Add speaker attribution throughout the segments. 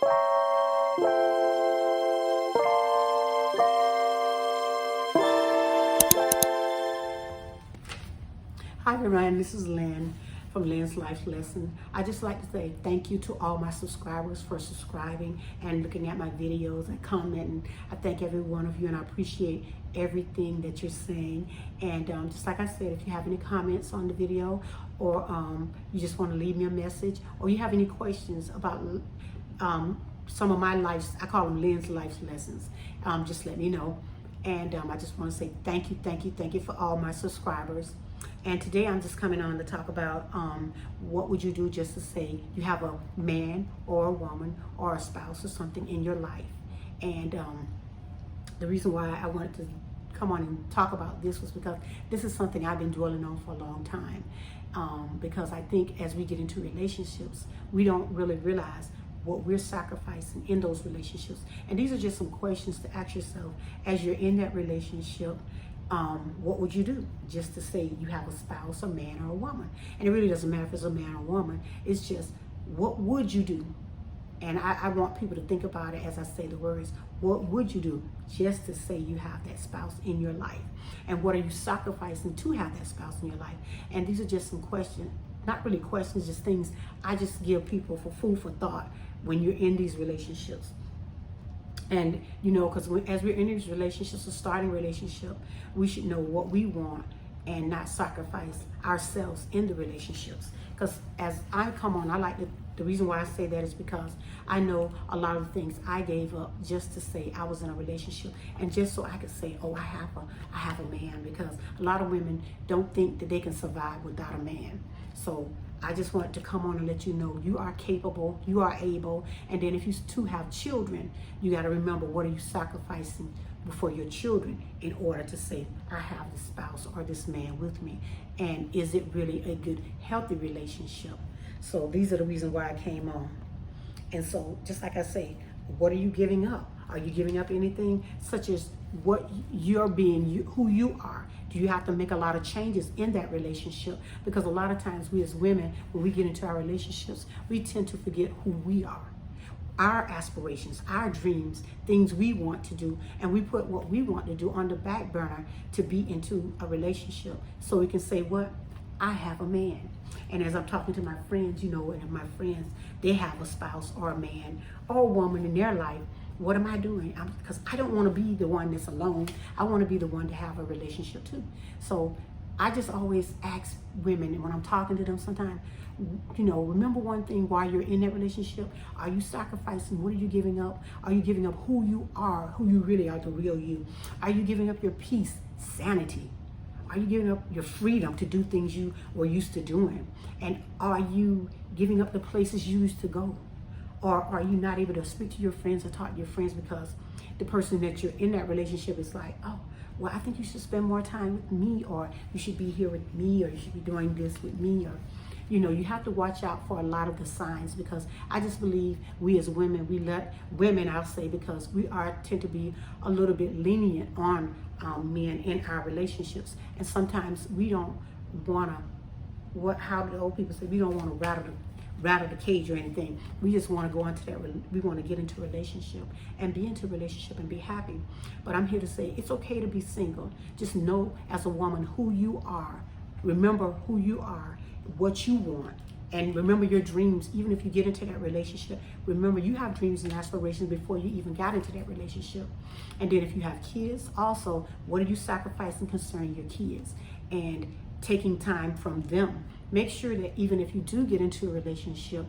Speaker 1: Hi everyone, this is Lynn from Lynn's Life Lesson. I just like to say thank you to all my subscribers for subscribing and looking at my videos and commenting. I thank every one of you and I appreciate everything that you're saying. And just like I said, if you have any comments on the video or you just want to leave me a message or you have any questions about some of my life, I call them Lynn's Life Lessons, just let me know. And I just want to say thank you for all my subscribers. And today I'm just coming on to talk about what would you do just to say you have a man or a woman or a spouse or something in your life. And the reason why I wanted to come on and talk about this was because this is something I've been dwelling on for a long time. Because I think as we get into relationships, we don't really realize what we're sacrificing in those relationships. And these are just some questions to ask yourself as you're in that relationship. What would you do just to say you have a spouse, a man or a woman? And it really doesn't matter if it's a man or a woman. It's just, what would you do? And I want people to think about it as I say the words. What would you do just to say you have that spouse in your life? And what are you sacrificing to have that spouse in your life? And these are just some questions, not really questions, just things I just give people for food for thought when you're in these relationships. And you know, because as we're in these relationships, a starting relationship, we should know what we want and not sacrifice ourselves in the relationships. Because as I come on, the reason why I say that is because I know a lot of things I gave up just to say I was in a relationship, and just so I could say, oh, I have a man, because a lot of women don't think that they can survive without a man. So I just wanted to come on and let you know you are capable, you are able. And then if you too have children, you got to remember, what are you sacrificing for your children in order to say, I have this spouse or this man with me? And is it really a good, healthy relationship? So these are the reasons why I came on. And so just like I say, what are you giving up? Are you giving up anything, such as what you're being, who you are? Do you have to make a lot of changes in that relationship? Because a lot of times we as women, when we get into our relationships, we tend to forget who we are, our aspirations, our dreams, things we want to do, and we put what we want to do on the back burner to be into a relationship so we can say, what? I have a man. And as I'm talking to my friends, you know, and my friends, they have a spouse or a man or a woman in their life. What am I doing? Because I don't want to be the one that's alone. I want to be the one to have a relationship too. So I just always ask women, and when I'm talking to them sometimes, you know, remember one thing while you're in that relationship. Are you sacrificing? What are you giving up? Are you giving up who you are, who you really are, the real you? Are you giving up your peace, sanity? Are you giving up your freedom to do things you were used to doing? And are you giving up the places you used to go? Or are you not able to speak to your friends or talk to your friends because the person that you're in that relationship is like, oh, well, I think you should spend more time with me, or you should be here with me, or you should be doing this with me, or, you know, you have to watch out for a lot of the signs, because I just believe we as women, we let women, I'll say, because we tend to be a little bit lenient on men in our relationships. And sometimes we don't want to, how do the old people say, we don't want to rattle the cage or anything. We just want to go into that, we want to get into a relationship and be into a relationship and be happy. But I'm here to say it's okay to be single. Just know as a woman who you are. Remember who you are, what you want, and remember your dreams. Even if you get into that relationship, remember you have dreams and aspirations before you even got into that relationship. And then if you have kids, also, what are you sacrificing concerning your kids and taking time from them? Make sure that even if you do get into a relationship,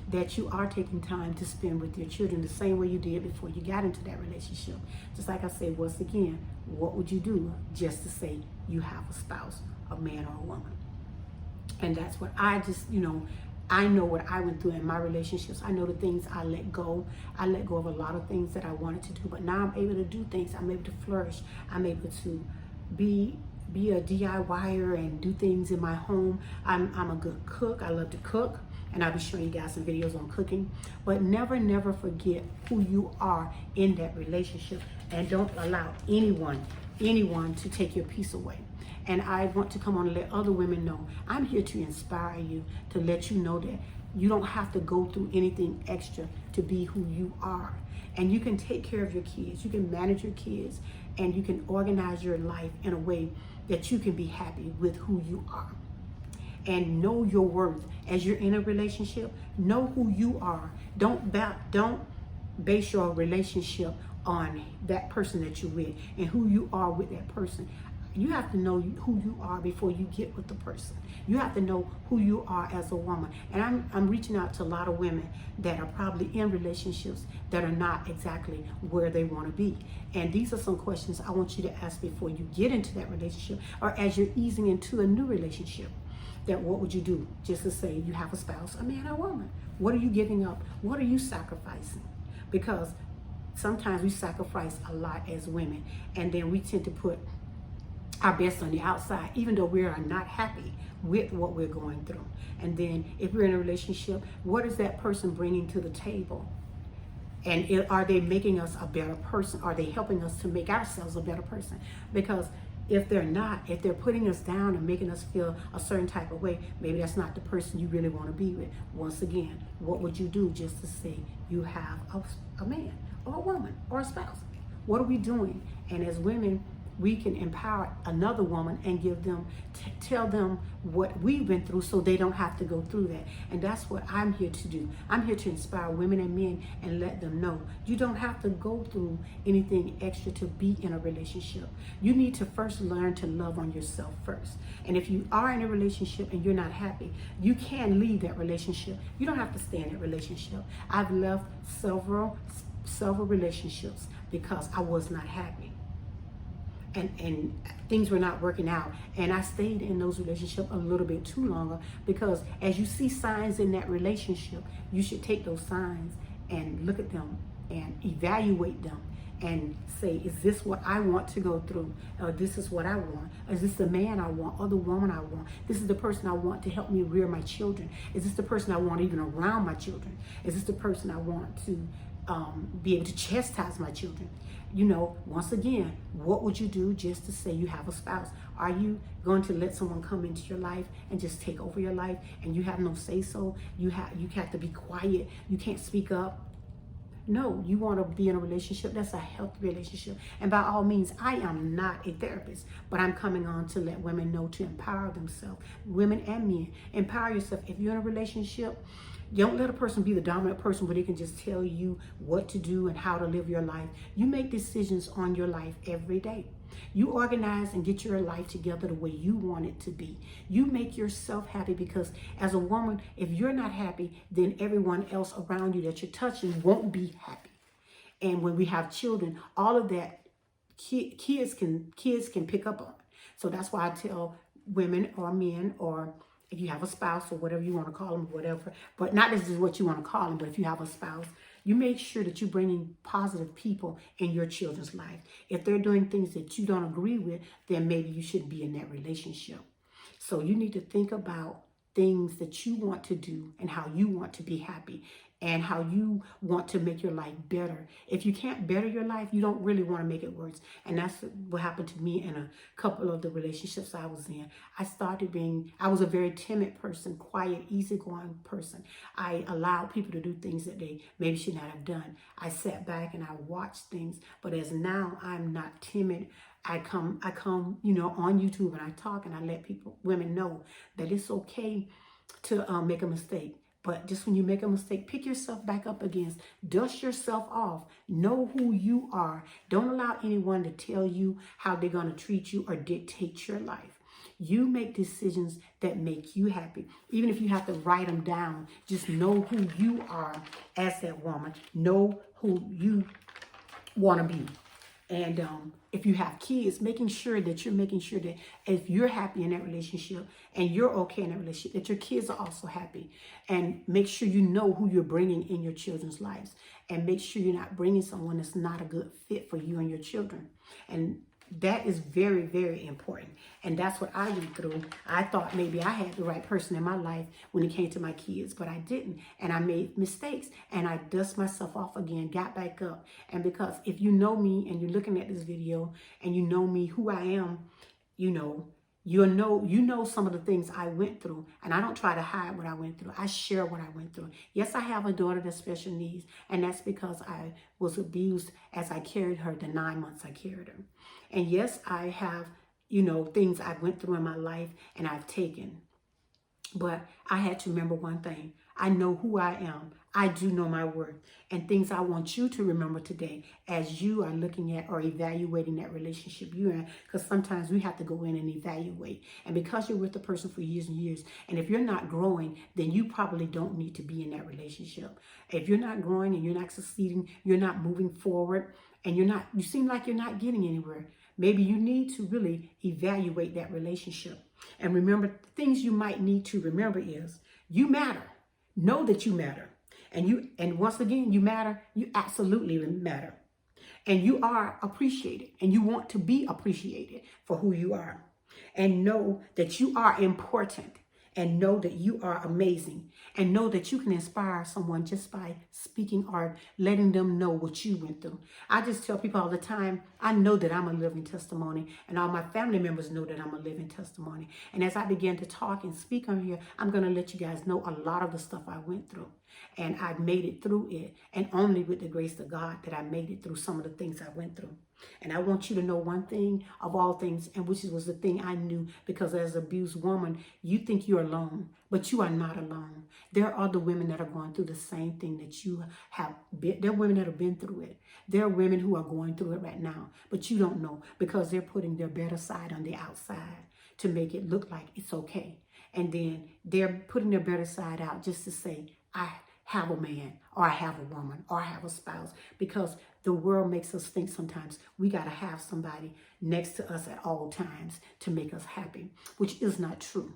Speaker 1: that you are taking time to spend with your children the same way you did before you got into that relationship. Just like I said, once again, what would you do just to say you have a spouse, a man or a woman? And that's what I just, you know, I know what I went through in my relationships. I know the things I let go. I let go of a lot of things that I wanted to do, but now I'm able to do things. I'm able to flourish. I'm able to be a DIYer and do things in my home. I'm a good cook. I love to cook, and I'll be showing you guys some videos on cooking. But never forget who you are in that relationship, and don't allow anyone to take your peace away. And I want to come on and let other women know I'm here to inspire you, to let you know that You don't have to go through anything extra to be who you are. And you can take care of your kids, you can manage your kids, and you can organize your life in a way that you can be happy with who you are. And know your worth. As you're in a relationship, know who you are. Don't base your relationship on that person that you're with and who you are with that person. You have to know who you are before you get with the person. You have to know who you are as a woman. And I'm reaching out to a lot of women that are probably in relationships that are not exactly where they want to be. And these are some questions I want you to ask before you get into that relationship, or as you're easing into a new relationship. That what would you do? Just to say you have a spouse, a man or a woman. What are you giving up? What are you sacrificing? Because sometimes we sacrifice a lot as women, and then we tend to put our best on the outside, even though we are not happy with what we're going through. And then if we're in a relationship, what is that person bringing to the table? And are they making us a better person? Are they helping us to make ourselves a better person? Because if they're not, if they're putting us down and making us feel a certain type of way, maybe that's not the person you really want to be with. Once again, what would you do just to say you have a man or a woman or a spouse? What are we doing? And as women, we can empower another woman and give them, tell them what we've been through so they don't have to go through that. And that's what I'm here to do. I'm here to inspire women and men and let them know you don't have to go through anything extra to be in a relationship. You need to first learn to love on yourself first. And if you are in a relationship and you're not happy, you can leave that relationship. You don't have to stay in that relationship. I've left several relationships because I was not happy. And things were not working out, and I stayed in those relationships a little bit too longer, because as you see signs in that relationship, you should take those signs and look at them and evaluate them and say, is this what I want to go through? Or this is what I want? Is this the man I want or the woman I want? This is the person I want to help me rear my children. Is this the person I want even around my children? Is this the person I want to be able to chastise my children? You know, once again, what would you do just to say you have a spouse? Are you going to let someone come into your life and just take over your life and you have no say so? You have to be quiet. You can't speak up. No, you want to be in a relationship that's a healthy relationship. And by all means, I am not a therapist, but I'm coming on to let women know to empower themselves, women and men. Empower yourself. If you're in a relationship, don't let a person be the dominant person where they can just tell you what to do and how to live your life. You make decisions on your life every day. You organize and get your life together the way you want it to be. You make yourself happy, because as a woman, if you're not happy, then everyone else around you that you're touching won't be happy. And when we have children, all of that kids can pick up on. So that's why I tell women or men, or if you have a spouse or whatever you want to call them, whatever, but not this is what you want to call them, but if you have a spouse, you make sure that you're bringing positive people in your children's life. If they're doing things that you don't agree with, then maybe you shouldn't be in that relationship. So you need to think about things that you want to do and how you want to be happy and how you want to make your life better. If you can't better your life, you don't really want to make it worse. And that's what happened to me in a couple of the relationships I was in. I was a very timid person, quiet, easygoing person. I allowed people to do things that they maybe should not have done. I sat back and I watched things. But as now I'm not timid, I come, on YouTube and I talk and I let women know that it's okay to make a mistake. But just when you make a mistake, pick yourself back up again. Dust yourself off. Know who you are. Don't allow anyone to tell you how they're going to treat you or dictate your life. You make decisions that make you happy. Even if you have to write them down, just know who you are as that woman. Know who you want to be. And if you have kids, making sure that if you're happy in that relationship and you're okay in that relationship, that your kids are also happy. And make sure you know who you're bringing in your children's lives. And make sure you're not bringing someone that's not a good fit for you and your children. And that is very, very important. And that's what I went through. I thought maybe I had the right person in my life when it came to my kids, but I didn't. And I made mistakes and I dust myself off again, got back up. And because if you know me and you're looking at this video and you know me, who I am, You know some of the things I went through, and I don't try to hide what I went through. I share what I went through. Yes, I have a daughter that's special needs, and that's because I was abused as I carried her the 9 months I carried her. And yes, I have, things I went through in my life and I've taken. But I had to remember one thing. I know who I am. I do know my worth. And things I want you to remember today as you are looking at or evaluating that relationship you're in. Because sometimes we have to go in and evaluate. And because you're with the person for years and years, and if you're not growing, then you probably don't need to be in that relationship. If you're not growing and you're not succeeding, you're not moving forward, and you seem like you're not getting anywhere, maybe you need to really evaluate that relationship. And remember, things you might need to remember is you matter. Know that you matter. And once again, you matter. You absolutely matter. And you are appreciated. And you want to be appreciated for who you are. And know that you are important. And know that you are amazing. And know that you can inspire someone just by speaking or letting them know what you went through. I just tell people all the time, I know that I'm a living testimony. And all my family members know that I'm a living testimony. And as I begin to talk and speak on here, I'm going to let you guys know a lot of the stuff I went through. And I made it through it. And only with the grace of God that I made it through some of the things I went through. And I want you to know one thing of all things, and which was the thing I knew, because as an abused woman, you think you're alone, but you are not alone. There are other women that are going through the same thing that you have been. There are women that have been through it. There are women who are going through it right now, but you don't know because they're putting their better side on the outside to make it look like it's okay. And then they're putting their better side out just to say, I have a man, or I have a woman, or I have a spouse, because the world makes us think sometimes we got to have somebody next to us at all times to make us happy, which is not true.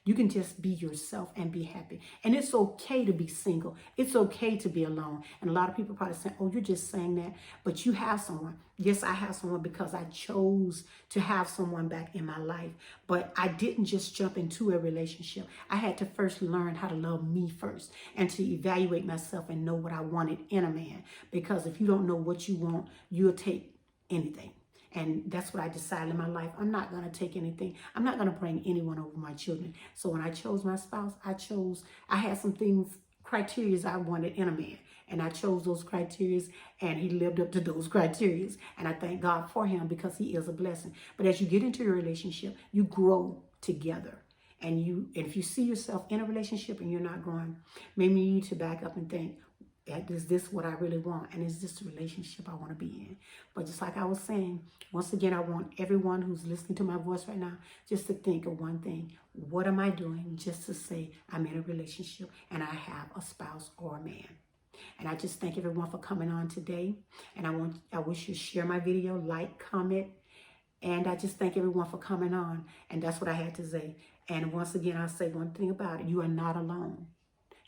Speaker 1: You can just be yourself and be happy. And it's okay to be single. It's okay to be alone. And a lot of people probably say, oh, you're just saying that, but you have someone. Yes, I have someone because I chose to have someone back in my life. But I didn't just jump into a relationship. I had to first learn how to love me first and to evaluate myself and know what I wanted in a man. Because if you don't know what you want, you'll take anything. And that's what I decided in my life. I'm not going to take anything. I'm not going to bring anyone over my children. So when I chose my spouse, I had some things, criteria I wanted in a man. And I chose those criteria, and he lived up to those criteria. And I thank God for him because he is a blessing. But as you get into your relationship, you grow together. And if you see yourself in a relationship and you're not growing, maybe you need to back up and think, is this what I really want? And is this the relationship I want to be in? But just like I was saying, once again, I want everyone who's listening to my voice right now just to think of one thing. What am I doing just to say I'm in a relationship and I have a spouse or a man? And I just thank everyone for coming on today. And I wish you share my video, like, comment. And I just thank everyone for coming on. And that's what I had to say. And once again, I'll say one thing about it. You are not alone.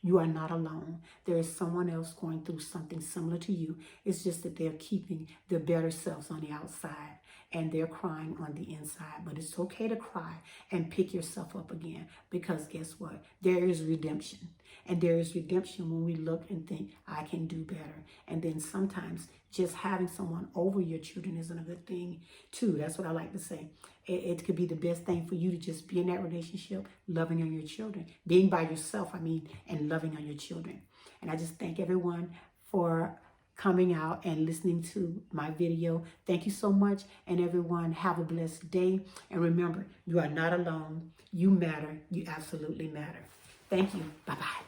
Speaker 1: You are not alone. There is someone else going through something similar to you. It's just that they're keeping their better selves on the outside and they're crying on the inside. But it's okay to cry and pick yourself up again, because guess what? There is redemption. And there is redemption when we look and think, I can do better. And then sometimes just having someone over your children isn't a good thing too. That's what I like to say. It could be the best thing for you to just be in that relationship, loving on your children, being by yourself, and loving on your children. And I just thank everyone for coming out and listening to my video. Thank you so much. And everyone, have a blessed day. And remember, you are not alone. You matter. You absolutely matter. Thank you. Bye-bye.